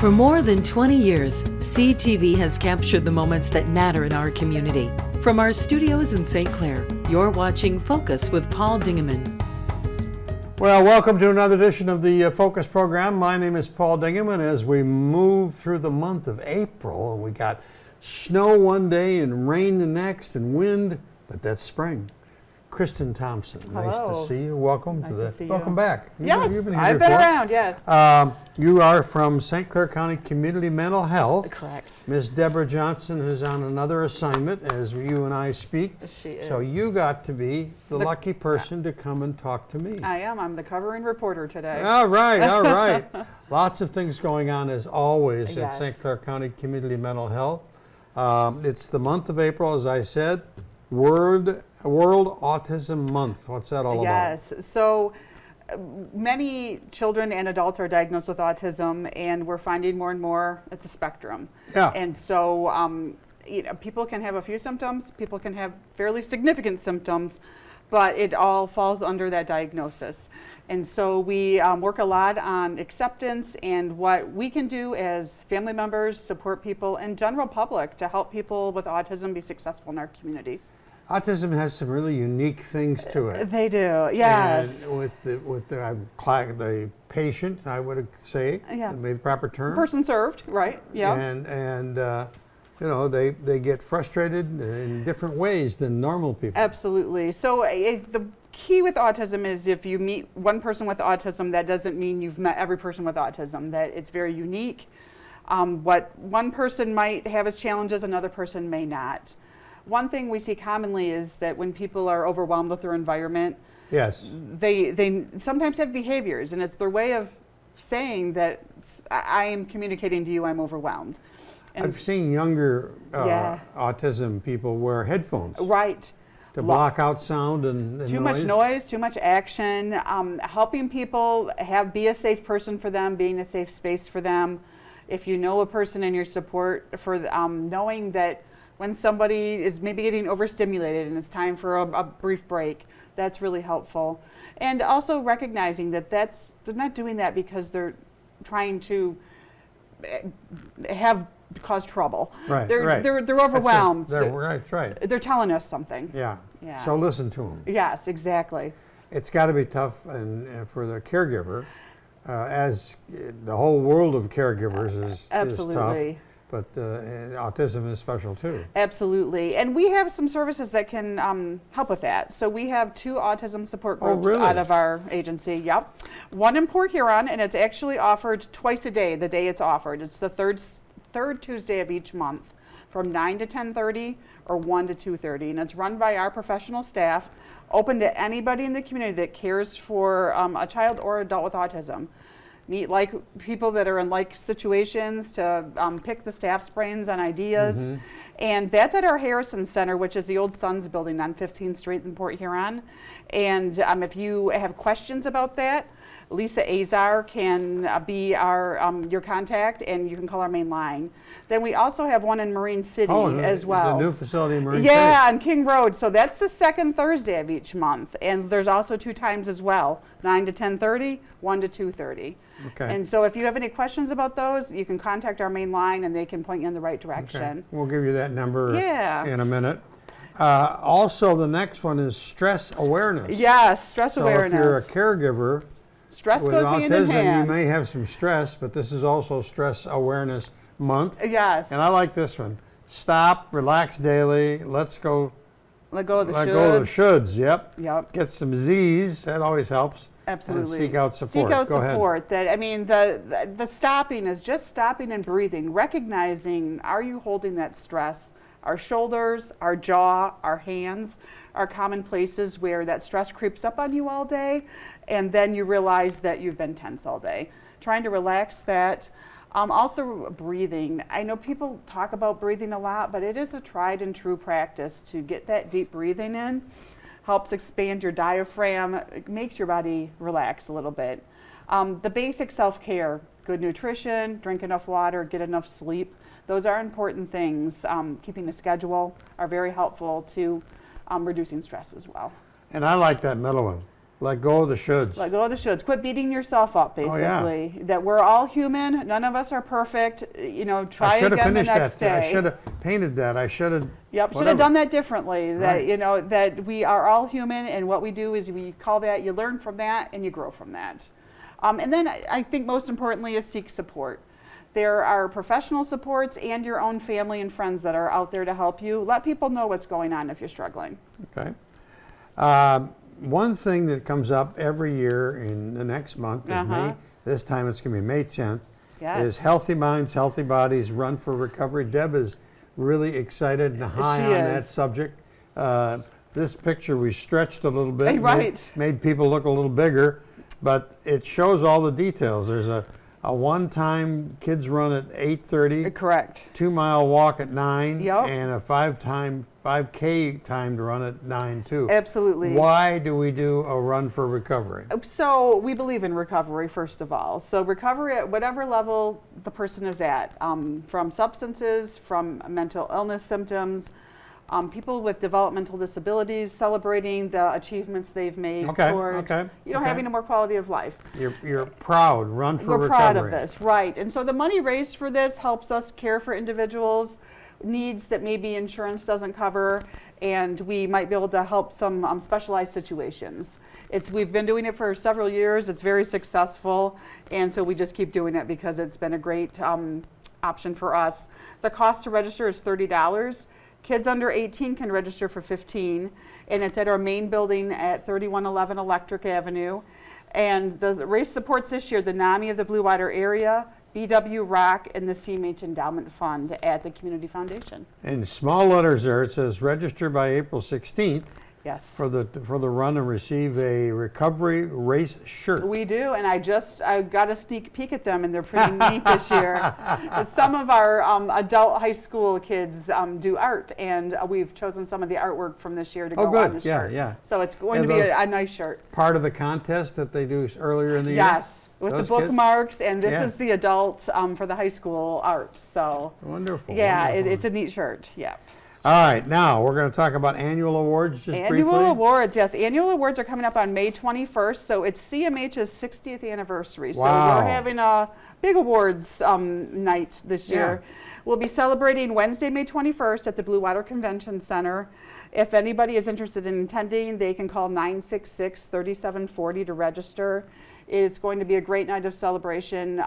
For more than 20 years, CTV has captured the moments that matter in our community. From our studios in St. Clair, you're watching Focus with Paul Dingeman. Well, welcome to another edition of the Focus program. My name is Paul Dingeman. As we move through the month of April, and we got snow one day and rain the next and wind, but that's spring. Kristin Thompson, nice to see you. Welcome to the. Welcome back. Yes, you've been here I've before. been around. Yes. You are from St. Clair County Community Mental Health. Correct. Ms. Deborah Johnson is on another assignment as you and I speak. She is. So you got to be the lucky person to come and talk to me. I am. I'm the covering reporter today. All right, all right. Lots of things going on as always at Yes. St. Clair County Community Mental Health. It's the month of April, as I said. World Autism Month. What's that all about? Yes. So many children and adults are diagnosed with autism, and we're finding more and more it's a spectrum. Yeah. And so people can have a few symptoms, people can have fairly significant symptoms, but it all falls under that diagnosis. And so we work a lot on acceptance and what we can do as family members, support people, and general public to help people with autism be successful in our community. Autism has some really unique things to it. They do, yes. And with the patient, I would say, Yeah. maybe the proper term. Person served, right? Yeah. And you know, they get frustrated in different ways than normal people. Absolutely. So the key with autism is if you meet one person with autism, that doesn't mean you've met every person with autism, that it's very unique. What one person might have as challenges, another person may not. One thing we see commonly is that when people are overwhelmed with their environment, Yes. they sometimes have behaviors, and it's their way of saying that I am communicating to you I'm overwhelmed. And I've seen younger Yeah. autism people wear headphones right. to block out sound and Too noise. much noise, too much action, helping people be a safe person for them, being a safe space for them. If you know a person in your support, for knowing that when somebody is maybe getting overstimulated and it's time for a brief break, that's really helpful. And also recognizing that they're not doing that because they're trying to cause trouble. Right, They're right. they're overwhelmed. Right. They're telling us something. Yeah. Yeah. So listen to them. Yes, exactly. It's got to be tough and for the caregiver, as the whole world of caregivers is Absolutely. tough. But autism is special too. Absolutely. And we have some services that can help with that. So we have 2 autism support groups really? out of our agency. Yep. One in Port Huron, and it's actually offered twice a day, the day it's offered. It's the third Tuesday of each month from 9 to 10:30 or 1 to 2:30. And it's run by our professional staff, open to anybody in the community that cares for a child or adult with autism. Meet like people that are in like situations to pick the staff's brains on ideas. Mm-hmm. And that's at our Harrison Center, which is the old Suns building on 15th Street in Port Huron. And if you have questions about that, Lisa Azar can be your contact, and you can call our main line. Then we also have one in Marine City as well. The new facility in Marine City. Yeah, on King Road. So that's the second Thursday of each month. And there's also 2 times as well, 9 to 10:30, 1 to 2:30. Okay. And so if you have any questions about those, you can contact our main line and they can point you in the right direction. Okay. We'll give you that number Yeah. in a minute. Also, the next one is stress awareness. Yes, stress So awareness. if you're a caregiver Stress with goes hand in autism, hand. you may have some stress, but this is also Stress Awareness Month. Yes. And I like this one. Stop, relax daily. Let's go. Let go of the Let go of the shoulds. shoulds. Yep. Yep. Get some Z's. That always helps. Absolutely. And seek out support. Seek out Go ahead. support. The stopping is just stopping and breathing, recognizing, are you holding that stress? Our shoulders, our jaw, our hands are common places where that stress creeps up on you all day, and then you realize that you've been tense all day. Trying to relax that. Also breathing. I know people talk about breathing a lot, but it is a tried and true practice to get that deep breathing in. Helps expand your diaphragm, it makes your body relax a little bit. The basic self-care, good nutrition, drink enough water, get enough sleep. Those are important things. Keeping a schedule are very helpful to reducing stress as well. And I like that middle one. Let go of the shoulds. Let go of the shoulds. Quit beating yourself up, basically. Oh, yeah. That we're all human. None of us are perfect. Try again the next day. I should have painted that. I should have. Yep, should have done that differently. Right. That that we are all human, and what we do is we call that, you learn from that, and you grow from that. And then I think most importantly is seek support. There are professional supports and your own family and friends that are out there to help you. Let people know what's going on if you're struggling. Okay. One thing that comes up every year in the next month is May. This time it's going to be May 10th. Yes. Is Healthy Minds, Healthy Bodies Run for Recovery. Deb is really excited and high on that subject. This picture we stretched a little bit. Right. Made people look a little bigger, but it shows all the details. There's a one-time kids run at 8:30. Correct. 2-mile walk at 9. Yep. And a 5K timed run at 9 too. Absolutely. Why do we do a run for recovery? So we believe in recovery, first of all. So recovery at whatever level the person is at, from substances, from mental illness symptoms, people with developmental disabilities, celebrating the achievements they've made toward, having a more quality of life. You're proud, Run for Recovery. We're proud of this, right. And so the money raised for this helps us care for individuals' needs that maybe insurance doesn't cover, and we might be able to help some specialized situations. We've been doing it for several years. It's very successful, and so we just keep doing it because it's been a great option for us. The cost to register is $30. Kids under 18 can register for $15, and it's at our main building at 3111 Electric Avenue. And the race supports this year the NAMI of the Blue Water area, BW Rock, and the CMH Endowment Fund at the Community Foundation. In small letters there, it says register by April 16th. Yes. For the run and receive a recovery race shirt. We do, and I got a sneak peek at them, and they're pretty neat this year. Some of our adult high school kids do art, and we've chosen some of the artwork from this year to go on the shirt. Yeah. So it's going to be a nice shirt. Part of the contest that they do earlier in the year? Yes, with the bookmarks, and this is the adult for the high school art. So wonderful. Yeah, wonderful. it's a neat shirt. Yeah. All right, now we're going to talk about annual awards just briefly. Annual awards, yes. Annual awards are coming up on May 21st, so it's CMH's 60th anniversary. Wow. So we're having a big awards night this year. We'll be celebrating Wednesday, May 21st at the Blue Water Convention Center. If anybody is interested in attending, they can call 966-3740 to register. It's going to be a great night of celebration.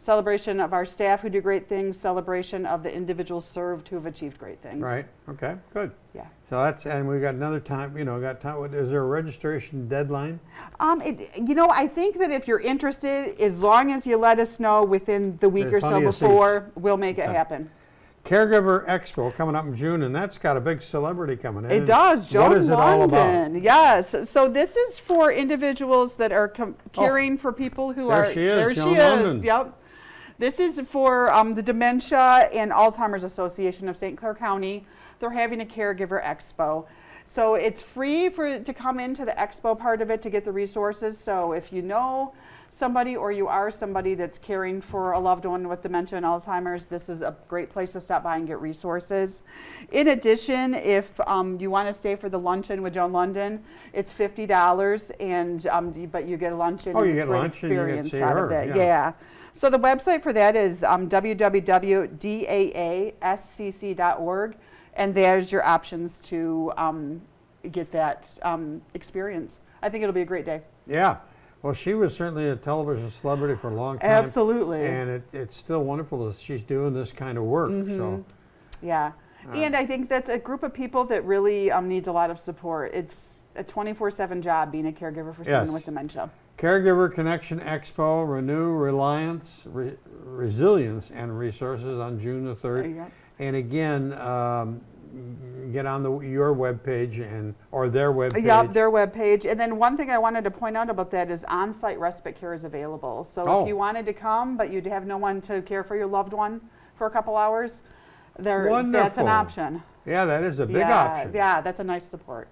Celebration of our staff who do great things, celebration of the individuals served who have achieved great things. Right, okay, good. Yeah. So and we got another time, is there a registration deadline? I think that if you're interested, as long as you let us know within the week or so before, we'll make it happen. Caregiver Expo coming up in June, and that's got a big celebrity coming in. It does. Joan What is it all about? Yes. So this is for individuals that are caring for people who there are. She is, there Joan she London. is. Yep. This is for the Dementia and Alzheimer's Association of St. Clair County. They're having a Caregiver Expo. So it's free to come into the expo part of it to get the resources. So if you know somebody or you are somebody that's caring for a loved one with dementia and Alzheimer's, this is a great place to stop by and get resources. In addition, if you want to stay for the luncheon with Joan London, it's $50, but you get a luncheon. Oh, you get lunch and you get to see her. Yeah. So the website for that is www.daascc.org, and there's your options to get that experience. I think it'll be a great day. Yeah. Well, she was certainly a television celebrity for a long time. Absolutely. And it's still wonderful that she's doing this kind of work. Mm-hmm. So. Yeah. And I think that's a group of people that really needs a lot of support. It's a 24/7 job being a caregiver for someone with dementia. Caregiver Connection Expo, Renew Reliance, Resilience, and Resources on June the 3rd. Yep. And again, get on your webpage or their webpage. Yep, their webpage. And then one thing I wanted to point out about that is on-site respite care is available. So if you wanted to come, but you'd have no one to care for your loved one for a couple hours, that's an option. Yeah, that is a big option. Yeah, that's a nice support.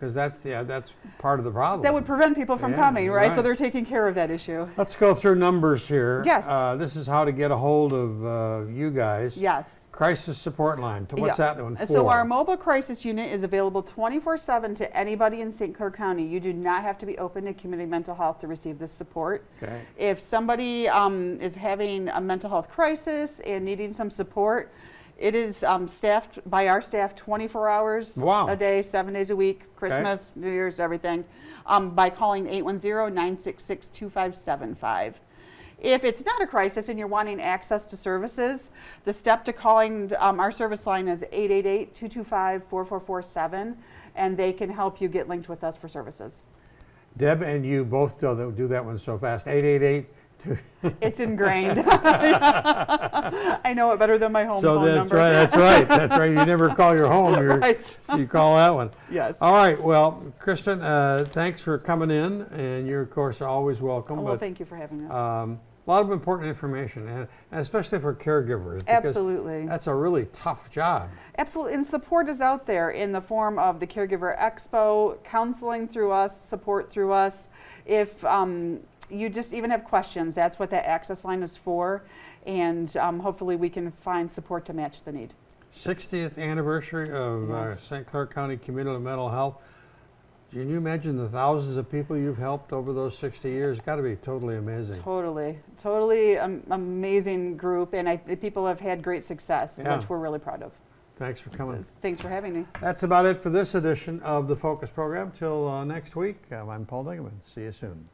because that's part of the problem. That would prevent people from coming, right? So right. they're taking care of that issue. Let's go through numbers here. Yes. This is how to get a hold of you guys. Yes. Crisis support line. What's that one for? So our mobile crisis unit is available 24/7 to anybody in St. Clair County. You do not have to be open to community mental health to receive this support. Okay. If somebody is having a mental health crisis and needing some support, it is staffed by our staff 24 hours a day, 7 days a week, Christmas, New Year's, everything, by calling 810-966-2575. If it's not a crisis and you're wanting access to services, the step to calling our service line is 888-225-4447, and they can help you get linked with us for services. Deb and you both do that one so fast. 888. It's ingrained. I know it better than my home phone number. That's right. You never call your home. You call that one. Yes. All right. Well, Kristin, thanks for coming in, and you're, of course, always welcome. Well, thank you for having us. A lot of important information, and especially for caregivers. Absolutely. That's a really tough job. Absolutely, and support is out there in the form of the Caregiver Expo, counseling through us, support through us. If you just even have questions, that's what that access line is for, and hopefully we can find support to match the need. 60th anniversary of St. Clair County Community Mental Health. Can you imagine the thousands of people you've helped over those 60 years? It's got to be totally amazing. Totally amazing group, and people have had great success, which we're really proud of. Thanks for coming. Thanks for having me. That's about it for this edition of the Focus program. Till next week, I'm Paul Dingeman. See you soon.